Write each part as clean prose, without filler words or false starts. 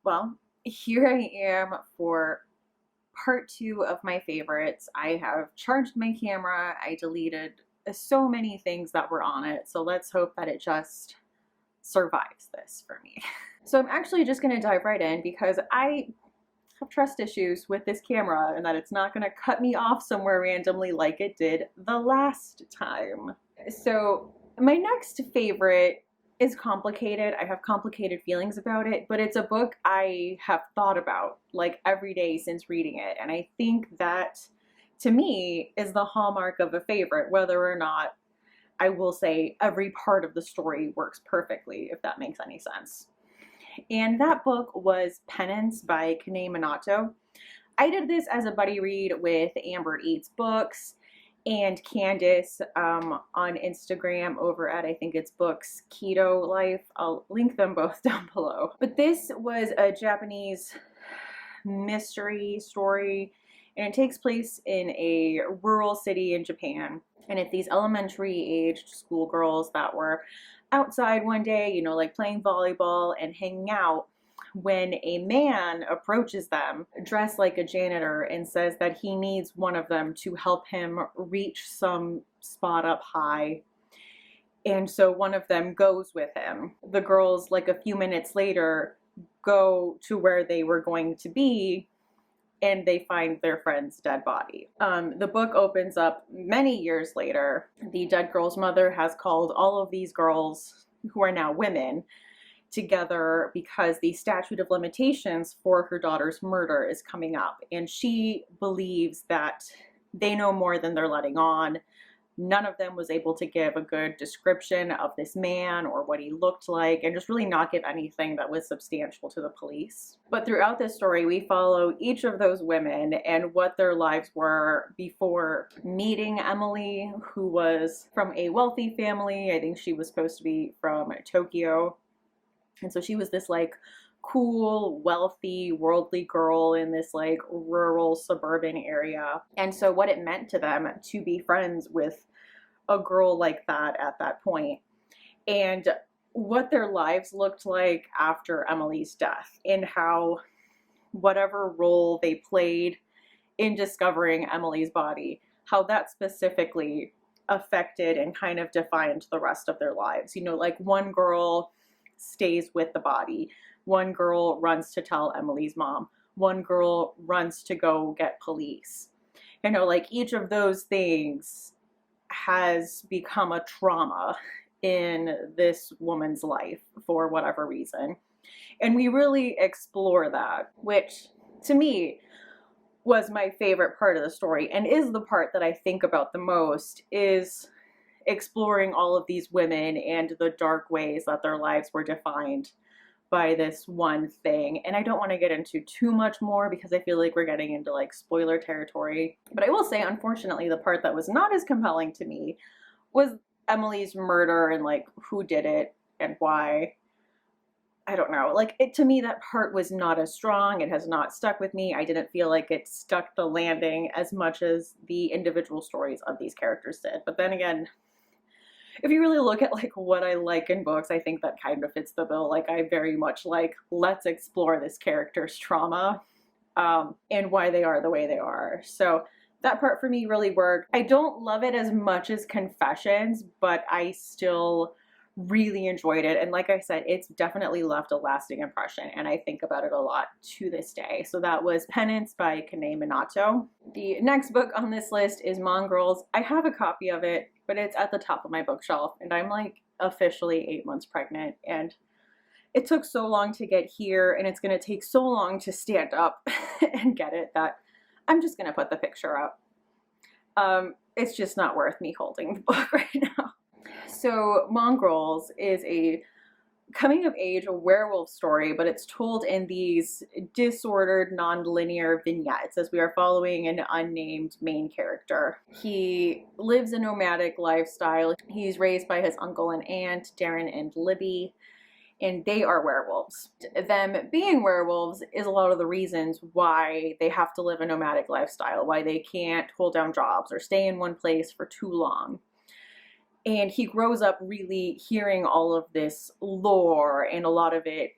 Well, here I am for part two of my favorites. I have charged my camera. I deleted so many things that were on it. So let's hope that it just survives this for me. So I'm actually just going to dive right in because I have trust issues with this camera and that it's not going to cut me off somewhere randomly like it did the last time. So my next favorite is complicated. I have complicated feelings about it, but it's a book I have thought about like every day since reading it. And I think that to me is the hallmark of a favorite, whether or not I will say every part of the story works perfectly, if that makes any sense. And that book was Penance by Kanae Minato. I did this as a buddy read with Amber Eats Books and Candace on Instagram over at, I think it's Books Keto Life. I'll link them both down below. But this was a Japanese mystery story, and it takes place in a rural city in Japan. And it's these elementary aged schoolgirls that were outside one day, you know, like playing volleyball and hanging out, when a man approaches them dressed like a janitor and says that he needs one of them to help him reach some spot up high. And so one of them goes with him. The girls, like a few minutes later, go to where they were going to be, and they find their friend's dead body. The book opens up many years later. The dead girl's mother has called all of these girls, who are now women, together because the statute of limitations for her daughter's murder is coming up. And she believes that they know more than they're letting on. None of them was able to give a good description of this man or what he looked like, and just really not give anything that was substantial to the police. But throughout this story, we follow each of those women and what their lives were before meeting Emily, who was from a wealthy family. I think she was supposed to be from Tokyo. And so she was this like cool, wealthy, worldly girl in this like rural suburban area. And so what it meant to them to be friends with a girl like that at that point, and what their lives looked like after Emily's death, and how whatever role they played in discovering Emily's body, how that specifically affected and kind of defined the rest of their lives. You know, like one girl stays with the body, one girl runs to tell Emily's mom, one girl runs to go get police. You know, like each of those things has become a trauma in this woman's life for whatever reason. And we really explore that, which to me was my favorite part of the story, and is the part that I think about the most, is exploring all of these women and the dark ways that their lives were defined by this one thing. And I don't want to get into too much more because I feel like we're getting into like spoiler territory. But I will say, unfortunately, the part that was not as compelling to me was Emily's murder and like who did it and why. I don't know. Like it, to me, that part was not as strong. It has not stuck with me. I didn't feel like it stuck the landing as much as the individual stories of these characters did. But then again, if you really look at like what I like in books, I think that kind of fits the bill. Like I very much like, let's explore this character's trauma and why they are the way they are. So that part for me really worked. I don't love it as much as Confessions, but I still really enjoyed it. And like I said, it's definitely left a lasting impression, and I think about it a lot to this day. So that was Penance by Kanae Minato. The next book on this list is Mongrels. I have a copy of it, but it's at the top of my bookshelf, and I'm like officially 8 months pregnant, and it took so long to get here, and it's going to take so long to stand up and get it, that I'm just going to put the picture up. It's just not worth me holding the book right now. So Mongrels is a coming of age werewolf story, but it's told in these disordered, non-linear vignettes as we are following an unnamed main character. He lives a nomadic lifestyle. He's raised by his uncle and aunt, Darren and Libby, and they are werewolves. Them being werewolves is a lot of the reasons why they have to live a nomadic lifestyle, why they can't hold down jobs or stay in one place for too long. And he grows up really hearing all of this lore, and a lot of it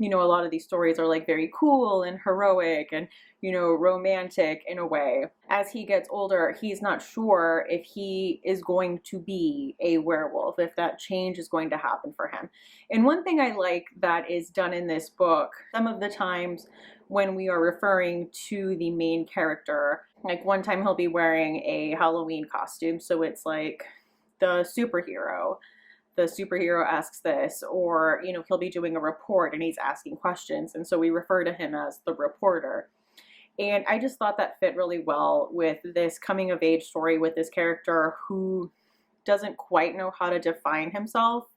you know, a lot of these stories are like very cool and heroic and, you know, romantic in a way. As he gets older, he's not sure if he is going to be a werewolf, if that change is going to happen for him. And one thing I like that is done in this book, some of the times when we are referring to the main character, like one time he'll be wearing a Halloween costume, so it's like the superhero asks this, or, you know, he'll be doing a report and he's asking questions, and so we refer to him as the reporter. And I just thought that fit really well with this coming of age story with this character who doesn't quite know how to define himself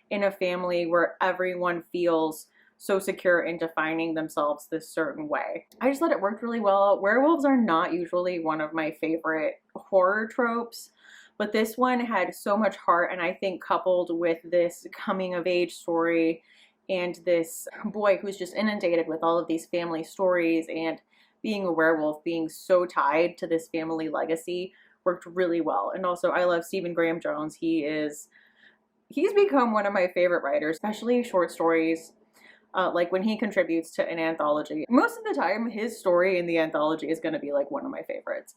in a family where everyone feels so secure in defining themselves this certain way. I just thought it worked really well. Werewolves are not usually one of my favorite horror tropes, but this one had so much heart, and I think coupled with this coming of age story and this boy who's just inundated with all of these family stories, and being a werewolf being so tied to this family legacy, worked really well. And also, I love Stephen Graham Jones. He's become one of my favorite writers, especially short stories. Like when he contributes to an anthology, most of the time his story in the anthology is going to be like one of my favorites.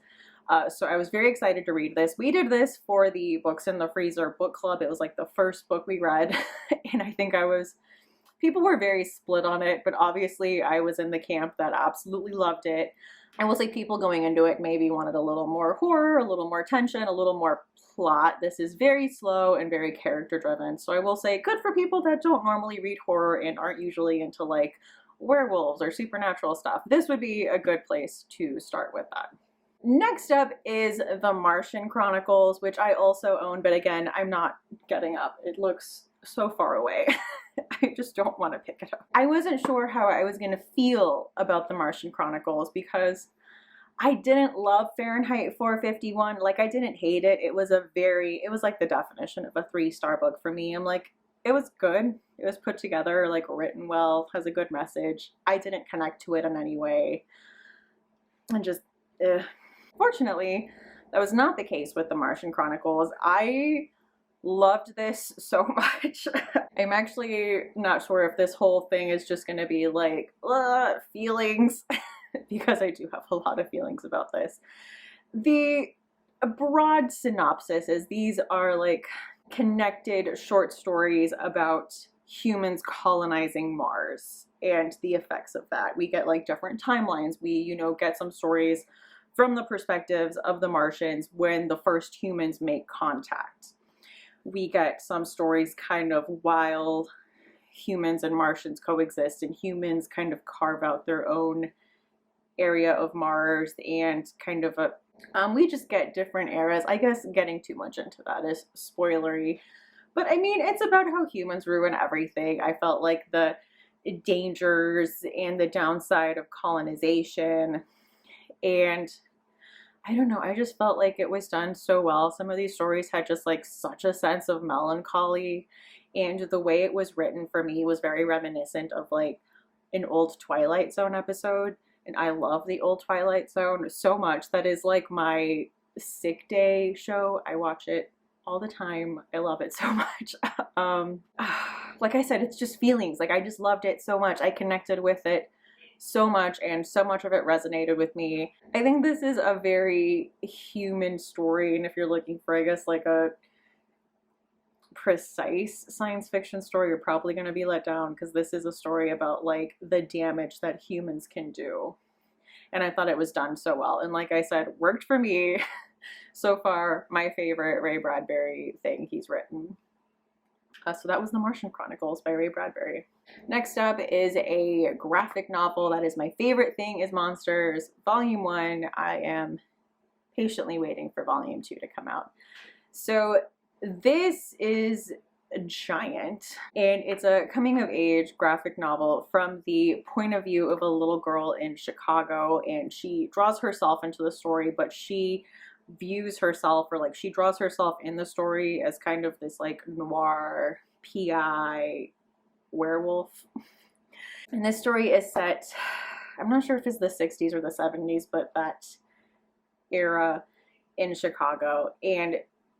So I was very excited to read this. We did this for the Books in the Freezer book club. It was like the first book we read, and I think people were very split on it, but obviously I was in the camp that absolutely loved it. I will say people going into it maybe wanted a little more horror, a little more tension, a little more plot. This is very slow and very character driven. So I will say good for people that don't normally read horror and aren't usually into like werewolves or supernatural stuff. This would be a good place to start with that. Next up is the Martian Chronicles, which I also own, but again, I'm not getting up. It looks so far away. I just don't want to pick it up. I wasn't sure how I was going to feel about the Martian Chronicles because I didn't love Fahrenheit 451. Like, I didn't hate it. It was like the definition of a 3-star book for me. I'm like, it was good. It was put together, like written well, has a good message. I didn't connect to it in any way. And just, Fortunately, that was not the case with the Martian Chronicles. I loved this so much. I'm actually not sure if this whole thing is just going to be like feelings because I do have a lot of feelings about this. The broad synopsis is these are like connected short stories about humans colonizing Mars and the effects of that. We get like different timelines. We, you know, get some stories from the perspectives of the Martians when the first humans make contact. We get some stories kind of while humans and Martians coexist, and humans kind of carve out their own area of Mars, and kind of we just get different eras. I guess getting too much into that is spoilery, but I mean, it's about how humans ruin everything. I felt like the dangers and the downside of colonization, and I don't know, I just felt like it was done so well. Some of these stories had just like such a sense of melancholy, and the way it was written for me was very reminiscent of like an old Twilight Zone episode. And I love the old Twilight Zone so much. That is like my sick day show. I watch it all the time. I love it so much. Like I said, it's just feelings. Like I just loved it so much. I connected with it so much, and so much of it resonated with me. I think this is a very human story, and if you're looking for, I guess, like a precise science fiction story, you're probably going to be let down, because this is a story about like the damage that humans can do. And I thought it was done so well, and like I said, worked for me. So far, my favorite Ray Bradbury thing he's written. So that was The Martian Chronicles by Ray Bradbury. Next up is a graphic novel that is my favorite thing is monsters. Volume 1, I am patiently waiting for Volume 2 to come out. So this is giant, and it's a coming of age graphic novel from the point of view of a little girl in Chicago, and she draws herself into the story, but she views herself, or like she draws herself in the story as kind of this like noir PI werewolf. And this story is set, I'm not sure if it's the 60s or the 70s, but that era in Chicago. And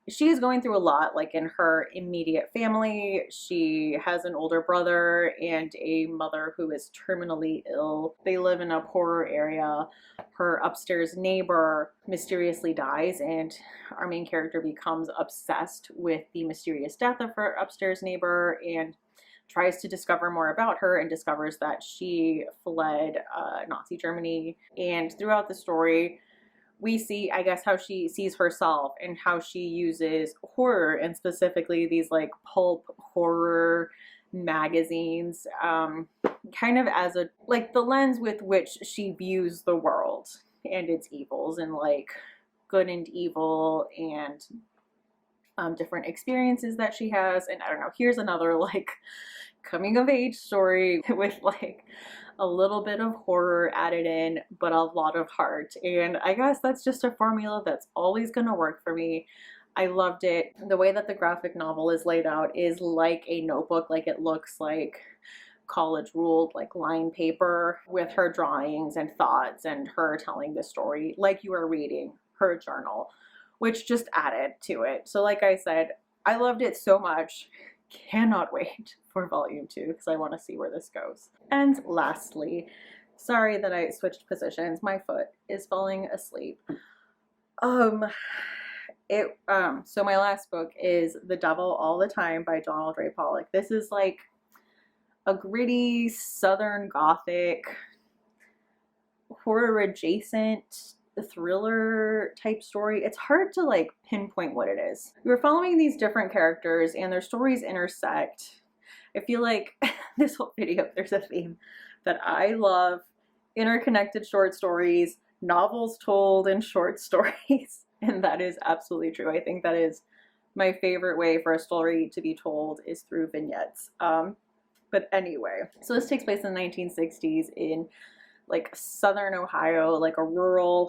she's going through a lot, like in her immediate family. She has an older brother and a mother who is terminally ill. They live in a poorer area. Her upstairs neighbor mysteriously dies, and our main character becomes obsessed with the mysterious death of her upstairs neighbor and tries to discover more about her, and discovers that she fled Nazi Germany. And throughout the story, we see, I guess, how she sees herself and how she uses horror, and specifically these like pulp horror magazines, kind of as a, like, the lens with which she views the world and its evils, and like good and evil, and different experiences that she has. And I don't know, here's another like coming of age story with like a little bit of horror added in, but a lot of heart. And I guess that's just a formula that's always gonna work for me. I loved it. The way that the graphic novel is laid out is like a notebook. Like, it looks like college ruled like line paper, with her drawings and thoughts and her telling the story like you are reading her journal, which just added to it. So like I said, I loved it so much. Cannot wait for volume 2 because I want to see where this goes. And lastly, sorry that I switched positions. My foot is falling asleep. So my last book is The Devil All the Time by Donald Ray Pollock. This is like a gritty Southern Gothic horror adjacent thriller type story. It's hard to like pinpoint what it is. We're following these different characters and their stories intersect. I feel like this whole video, there's a theme that I love: interconnected short stories, novels told in short stories. And that is absolutely true. I think that is my favorite way for a story to be told, is through vignettes. But anyway, so this takes place in the 1960s in like Southern Ohio, like a rural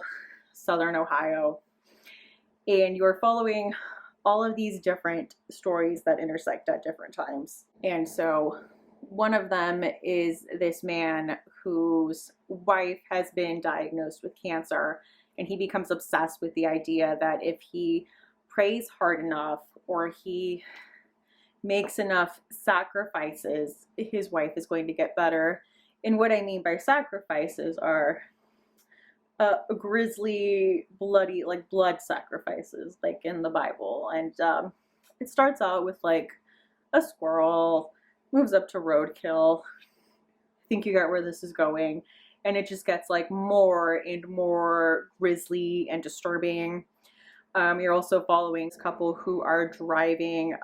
Southern Ohio. And you're following all of these different stories that intersect at different times. And so one of them is this man whose wife has been diagnosed with cancer, and he becomes obsessed with the idea that if he prays hard enough, or he makes enough sacrifices, his wife is going to get better. And what I mean by sacrifices are grisly, bloody, like blood sacrifices, like in the Bible. And it starts out with like a squirrel, moves up to roadkill. I think you got where this is going. And it just gets like more and more grisly and disturbing. You're also following a couple who are driving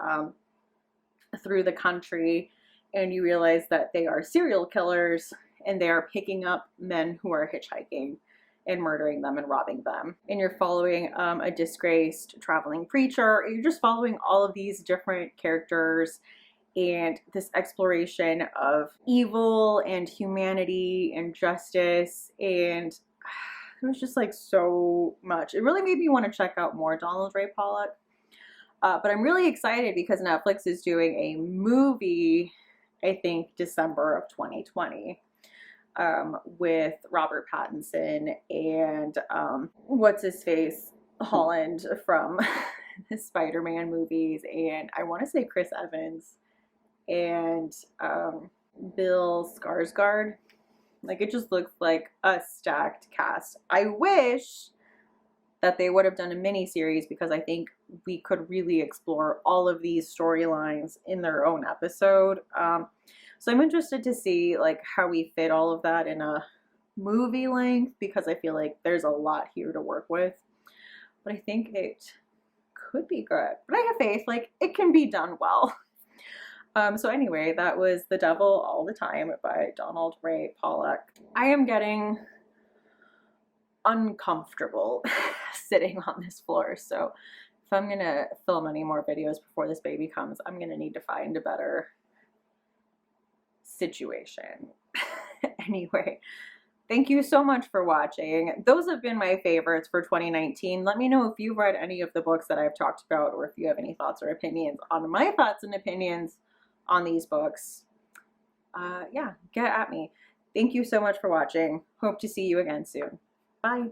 through the country, and you realize that they are serial killers, and they are picking up men who are hitchhiking and murdering them and robbing them. And you're following a disgraced traveling preacher. You're just following all of these different characters and this exploration of evil and humanity and justice. And it was just like so much. It really made me want to check out more Donald Ray Pollock. But I'm really excited because Netflix is doing a movie, I think December of 2020, with Robert Pattinson and what's his face, Holland from the Spider-Man movies, and I want to say Chris Evans and Bill Skarsgård. Like, it just looks like a stacked cast. I wish that they would have done a mini series, because I think we could really explore all of these storylines in their own episode. So I'm interested to see like how we fit all of that in a movie length, because I feel like there's a lot here to work with. But I think it could be good. But I have faith, like it can be done well. So anyway, that was The Devil All the Time by Donald Ray Pollock. I am getting uncomfortable sitting on this floor, so if I'm gonna film any more videos before this baby comes, I'm gonna need to find a better situation. Anyway, thank you so much for watching. Those have been my favorites for 2019. Let me know if you've read any of the books that I've talked about, or if you have any thoughts or opinions on my thoughts and opinions on these books. Yeah, get at me. Thank you so much for watching. Hope to see you again soon. Bye.